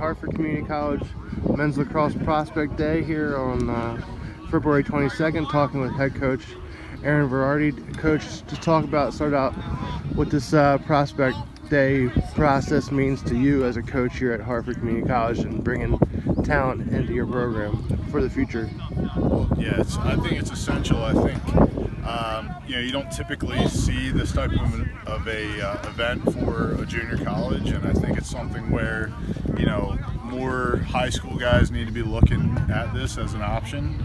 Harford Community College Men's Lacrosse Prospect Day here on February 22nd, talking with head coach Aaron Verardi. Coach, to start out what this Prospect Day process means to you as a coach here at Harford Community College and bringing talent into your program for the future. Well, yeah, I think it's essential. I think you don't typically see this type of a event for a junior college, and I think it's something where more high school guys need to be looking at this as an option.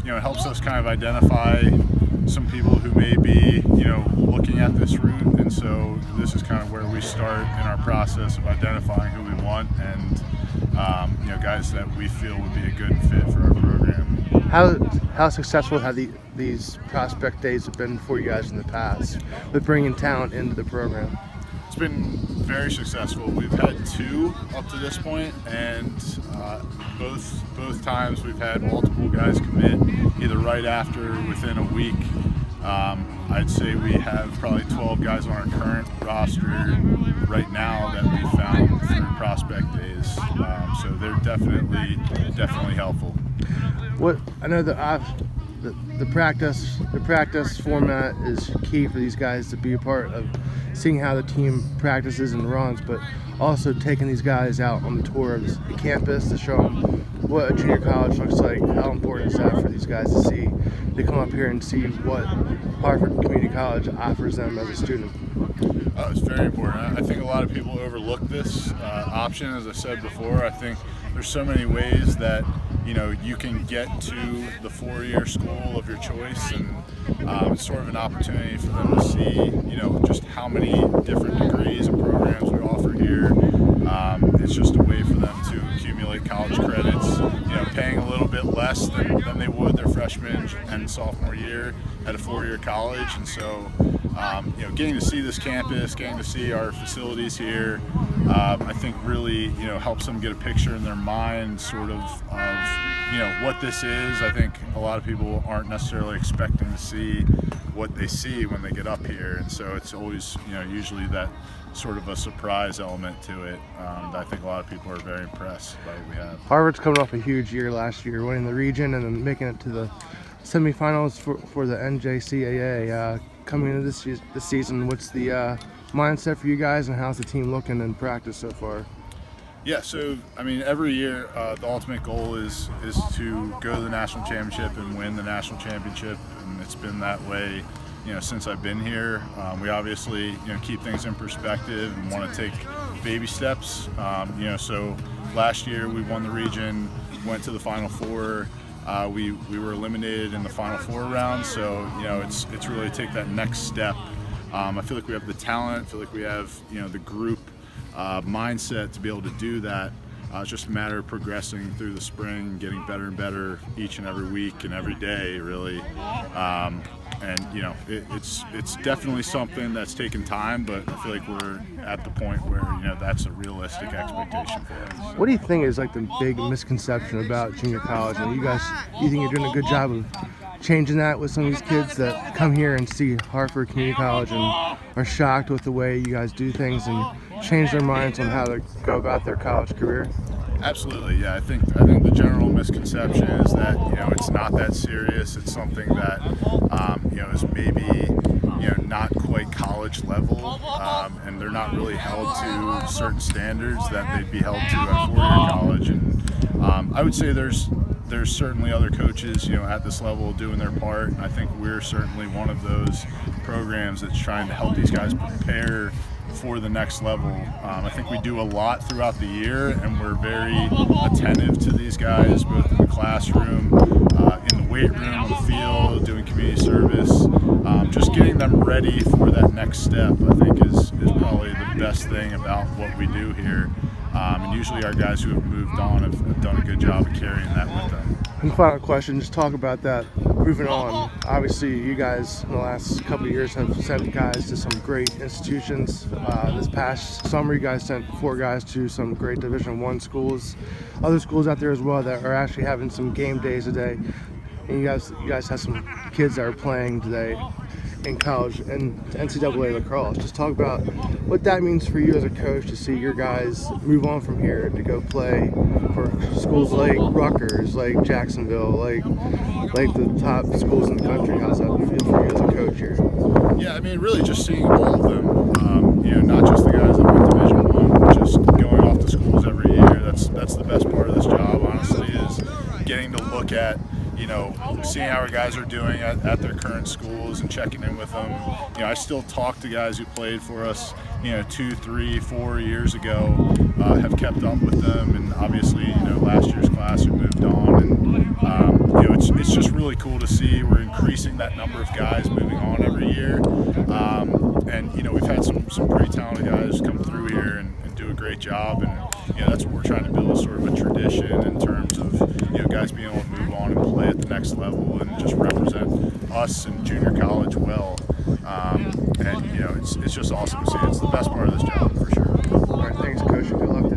It helps us kind of identify some people who may be looking at this route, and so this is kind of where we start in our process of identifying who we want and guys that we feel would be a good fit for our program. How successful have these prospect days have been for you guys in the past with bringing talent into the program? It's been very successful. We've had 2 up to this point, and both times we've had multiple guys commit either right after or within a week. I'd say we have probably 12 guys on our current roster right now that we found through prospect days. So they're definitely helpful. I know the practice format is key for these guys to be a part of seeing how the team practices and runs, but also taking these guys out on the tour of the campus to show them what a junior college looks like. How important is that for these guys to see? They come up here and see what Harford Community College offers them as a student. It's very important. I think a lot of people overlook this option. As I said before, I think there's so many ways that you can get to the 4-year school of your choice, and it's sort of an opportunity for them to see just how many different degrees and programs we offer here. It's just a way for them to accumulate college credits, paying a little bit less than they would their freshman and sophomore year at a 4-year college. And so getting to see this campus, getting to see our facilities here, I think really helps them get a picture in their mind sort of what this is. I think a lot of people aren't necessarily expecting to see what they see when they get up here, and so it's always usually that sort of a surprise element to it that I think a lot of people are very impressed by what we have. Harvard's coming off a huge year last year, winning the region and then making it to the semifinals for the NJCAA. Coming into this season, what's the mindset for you guys, and how's the team looking in practice so far? Yeah, so every year the ultimate goal is to go to the national championship and win the national championship, and it's been that way since I've been here. We obviously keep things in perspective and want to take baby steps. So last year we won the region, went to the Final Four. We were eliminated in the Final Four round, so it's really take that next step. I feel like we have the talent. I feel like we have the group mindset to be able to do that. It's just a matter of progressing through the spring, getting better and better each and every week and every day, really. It's definitely something that's taken time, but I feel like we're at the point where that's a realistic expectation for us. What do you think is like the big misconception about junior college? And you think you're doing a good job of changing that with some of these kids that come here and see Harford Community College and are shocked with the way you guys do things and change their minds on how to go about their college career? Absolutely, yeah. I think the general misconception is that it's not that serious. It's something that is maybe not quite college level, and they're not really held to certain standards that they'd be held to at 4-year college. And I would say there's certainly other coaches at this level doing their part, and I think we're certainly one of those programs that's trying to help these guys prepare for the next level. I think we do a lot throughout the year, and we're very attentive to these guys, both in the classroom, in the weight room, on the field, doing community service. Just getting them ready for that next step, I think, is probably the best thing about what we do here. And usually our guys who have moved on have done a good job of carrying that with them. And final question, just talk about that, moving on. Obviously, you guys in the last couple of years have sent guys to some great institutions. This past summer, you guys sent 4 guys to some great Division I schools. Other schools out there as well that are actually having some game days today. And you guys have some kids that are playing today. in college and NCAA lacrosse. Just talk about what that means for you as a coach to see your guys move on from here to go play for schools like Rutgers, like Jacksonville, like the top schools in the country. How's that feel for you as a coach here? Yeah, I mean, really just seeing all of them. Not just the guys that went Division I, but just going off to schools every year. That's the best part of this job, honestly, is getting to look at, seeing how our guys are doing at their current schools and checking in with them. I still talk to guys who played for us, 2, 3, 4 years ago, have kept up with them, and obviously, last year's class who moved on, and it's just really cool to see we're increasing that number of guys moving on every year, and we've had some pretty talented guys come through here and do a great job, and that's what we're trying to build, sort of a tradition in terms of guys being able to move on and play at the next level and just represent us in junior college well, and it's just awesome to see. It's the best part of this job for sure. All right, thanks, Coach. Good luck.